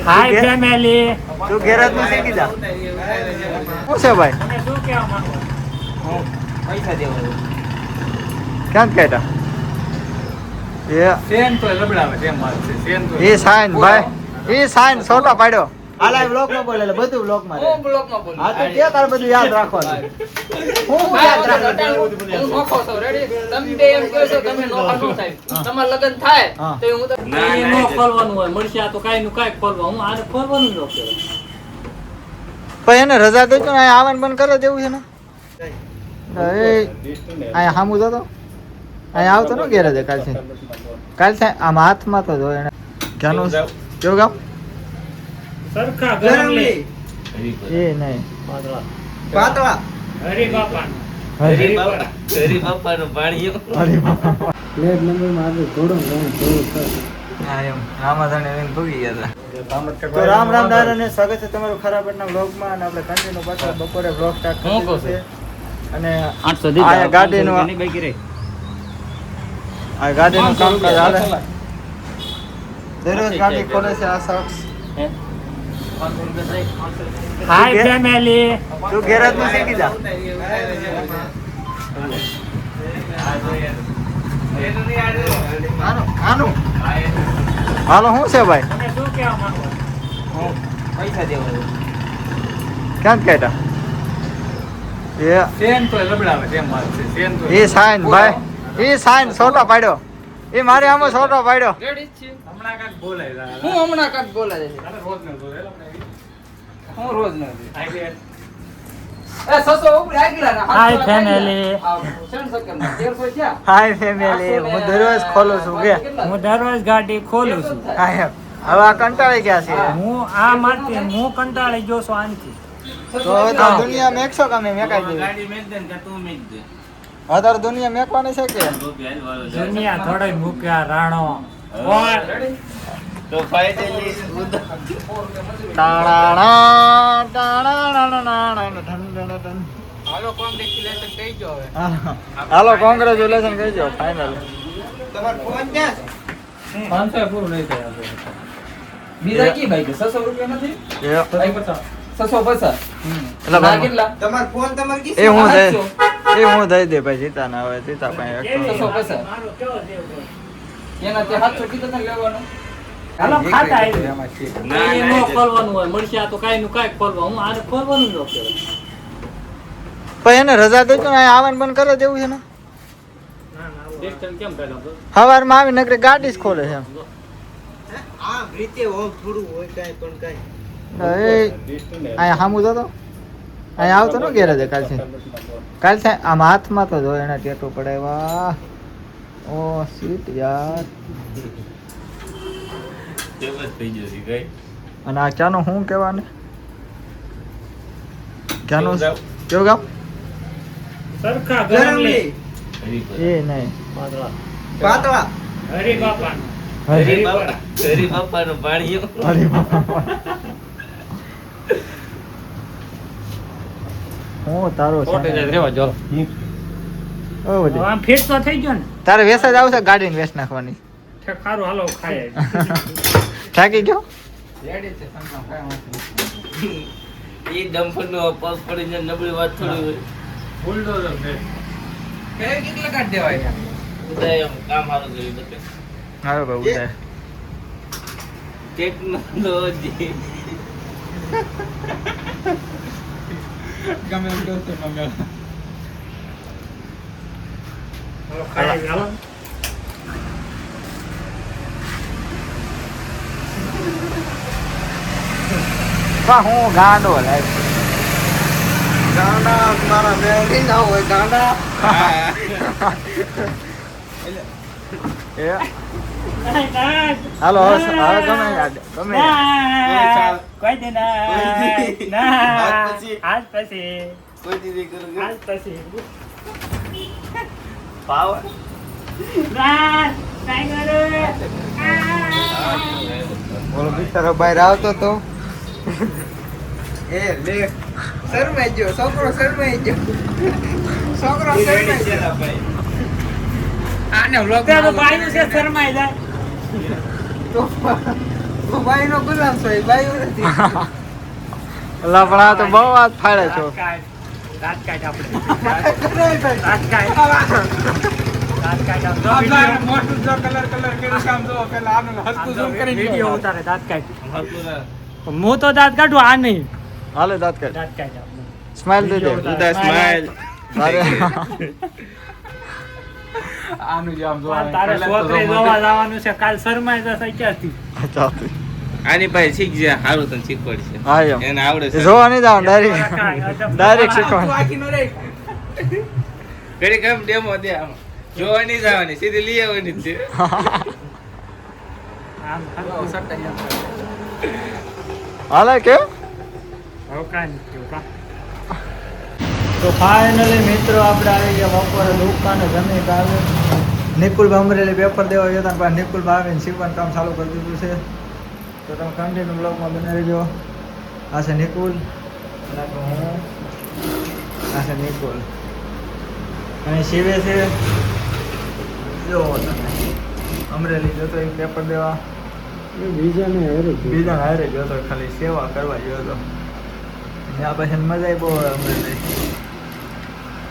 હાય family. તું ગેરાજ નું શીખી જા. શું છે ભાઈ? તમે શું કહેવા માંગો? પૈસા દેવા ક્યાં કહેતા? સેન તો લબડાવે સેમ વાત છે સેન તો એ સાઈન ભાઈ, એ સાઈન છોટા પાડ્યો. હાલા બ્લોક માં બોલે એટલે બધું બ્લોક માં. હું બ્લોકમાં બોલું હા તો કે તાર બધું યાદ રાખવાનું. હું યાદ રાખવાનું. હું નોખો છું રેડી તમે બે એમ કહો છો તમે નોખા નો થાય તમાર લગન થાય હા. તો હું તો એ નો ખોલવાનું હોય. મળશે આ તો કાંઈ નું કાંઈ ખોલવા. હું આને ખોલવાનું જ ન કહેવાય. પણ એને રજા દો ને આવવાનું બંધ કરી દેવું છે ને. અહીંયા સામું જતો અહીંયા આવતો ને ગેરેજ કાલ છે આમ હાથમાં તો જોય એને ક્યાંનું કેવું ગામ સરખા ગરમલી. એ નહીં પાતળા હરી બાપા. હરી બાપાનું પાણીઓ અરે બાપા પ્લેટ નંબરમાં આગળ ઘોડો હા એમ રામાધાને એને ભોગી ગયા હતા. તો રામ રામ દાદા ને સ્વાગત છે તમારું ખરાબટના વ્લોગમાં. અને આપણે કન્ટિન્યુ પાછા બપોરે વ્લોગ સ્ટાર્ટ કરી દીધો છે. અને 800 આ ગાડીનું આ ગાડીનું કામકાજ હાલે. દરરોજ ગાડી ખોલે છે આ શખ્સ. હાય ફેમિલી. તું ગેરાજ નું શીખી જા. આનું હાલો શું છે ભાઈ? તમે શું કહેવા માંગો? પૈસા દેવા ક્યાં કહેતા? સેન તો લબડાવે સેમ વાત છે સેન તો એ સાઈન ભાઈ, એ સાઈન છોટા પાડ્યો. એ મારે આમાં છોટો પાડ્યો. રેડી છે હમણાં કાંઈક બોલાય. હું હમણાં કાક બોલાય છે રોજ ન બોલે. હું રોજ ન એ સસો ઉપર આગલા ના હાય ફેમિલી. સેન સકર ના 1300 ક્યાં હાય ફેમિલી, હું દરરોજ ખોલું છું કે હું દરરોજ ગાડી ખોલું છું. હા એમ. હવે આ કંટાળી ગયા છે. હું આ મારતી હું કંટાળી ગયો છું આનથી. તો હવે તો દુનિયા મેકશો કે અમે મેકાઈ દેવી? ગાડી મેક દે કે તું મેક દે અત્યારે દુનિયા મેકવાની છે કે દુનિયા થોડી મૂક્યા રાણો. ઓર તો ફાઇનલી ટાણાણા, ટાણાણાણાણા, ઢન. હાલો કોંગ્રેચ્યુલેશન કહી જો હવે હાલો કોંગ્રેચ્યુલેશન કહીજો ફાઇનલ. તમાર ફોન ક્યાં છે 500 પૂરું નહીં થયા. બીજા કી ભાઈ કે 600 રૂપિયા નથી ભાઈ 50 650 એટલે ના કેટલા તમાર ફોન તમાર કી એ હું દઈ દે ભાઈ સીતા ના હવે સીતા પાસે કેવો? મારો કેવો દેવ બોલ. એના તે 700 કીધું ને લેવાનો હાલો ખાતા આવી. એ નો ખોલવાનું હોય. મળશે આ તો કાંઈ નું કાંઈ ખોલવા. હું આને ખોલવાનું જ ન કહેવાય. પણ એને રજા દો ને આવવાનું બંધ કરી દેવું છે ને. ડિસ્ટન્સ કેમ કાઢો? સવારમાં આવી નકરી ગાડી જ ખોલે છે એમ. આ રીતે હોલ થોડું હોય કાઈ પણ કાઈ અહીંયા સામું જતો અહીંયા આવતો ને ગેરેજ કાલ છે આમ હાથમાં તો જોય એને ટેટુ પડાવ્યા. ઓ સીટ યાર. અને આ ક્યાંનું શું કહેવાનું? ક્યાંનું કેવું ગામ? સરખા ગરમલી. એ નહીં પાતળા હરી બાપા. હરી બાપાનું પાણીઓ અરે બાપા હું તારો આમ ફિટ તો થઈ ગયો ને. તારે વેસ જ આવશે ગાડીને વેસ નાખવાની. ખારું હાલો ખાય. થાકી ગયો? રેડી છે સંગમ કાઈ વાત ઈ ડમ્પરનો પગ પડીને નબળી વાત થોડી હોય બુલડોઝર છે કે કેટલા કાઢ દેવાય ઉદય કામ હારું કરી બતે હાલો ભાઈ ઉતાર ટેકનોલોજી ગમે એમ કહો તો ગમે હાલો ખાય હાલો. હું ગાંડો લાગ ગાંડા મારા બેલી ના હોય ગાંડા હાલો હવે ગમે ગમે કોઈ દી ના. આજ પછી કોઈ દીદી કરું આજ પછી પાવર બોલો બિચારો બહાર આવતો તો એ લે શરમાઈ ગયો છોકરો શરમાઈ ગયો છોકરો શરમાઈ ગયો આને વ્લોગ તો બાયું છે શરમાઈ જાય. ભાઈનો ગુલામ છો એ ભાઈઓ નથી અલા પણ આ તો બહુ વાત ફાડે છો દાંત કાઢ આપણે દાંત કાઢ મોટું જો કલર કર્યું કામ જો પેલા આનું હસતું ઝૂમ કરીને વિડિયો ઉતારે દાંત કાઢ હું તો દાંત કાઢું આ નહીં હાલે દાંત કાઢ દાંત કાઢ આપણે સ્માઈલ દે દે ઉદા સ્માઈલ અરે આનું જે આમ જો તારે છોકરી જોવા જવાનું છે કાલ શરમાઈ જશે ક્યાંથી ચાલતી આની પાસે શીખ જે હારું તને શીખવાડશે હા એમ એને આવડે છે જોવા નહીં જાવ ડાયરેક્ટ શીખવાનું ઘડી કામ ડેમો દે આમ જોવા નહીં જવાની સીધી લઈ આવવાની જ છે આમ હાલે કેમ તો ફાઇનલી મિત્રો આપણે આવી ગયા બપોરે દુકાને જમી કાલે નિકુલભાઈ અમરેલી પેપર દેવા ગયા હતા પણ નિકુલભાઈ આવીને સીવવાનું કામ ચાલુ કરી દીધું છે તો તમે કન્ટિન્યુ બ્લોગમાં બને રહેજો આ છે નિકુલ અને હું આ છે નિકુલ અને સીવે છે જો તમે અમરેલી જતો એ પેપર દેવા બીજા હારે ગયો હતો ખાલી સેવા કરવા ગયો હતો ત્યાં પછી મજા આવી બહુ અમરેલી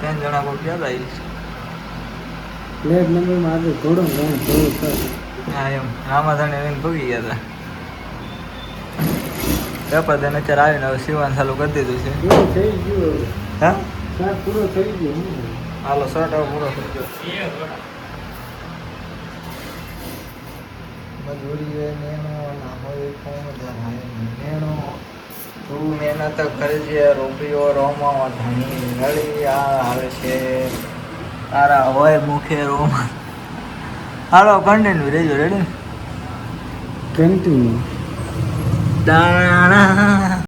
3 જણા કોઈ ગયા હતા પ્લેટ નંબરમાં આજે ઘોડો હા એમ રામાધાને આવીને ભૂગી ગયા હતા પેપર દઈને અત્યારે આવીને હવે સીવવાનું ચાલુ કરી દીધું છે થઈ ગયું હા શાક પૂરો થઈ ગયો હાલો શર્ટ હવે પૂરો થઈ ગયો મજૂરી નેણો ના હોય કોણ ધરાય નેણો તું મહેનત કરજે રૂપિયો રોમા ધણી નળી આ આવે છે તારા હોય મુખે રોમા હાલો કન્ટિન્યુ રહેજો રેડી કન્ટિન્યુ દાણા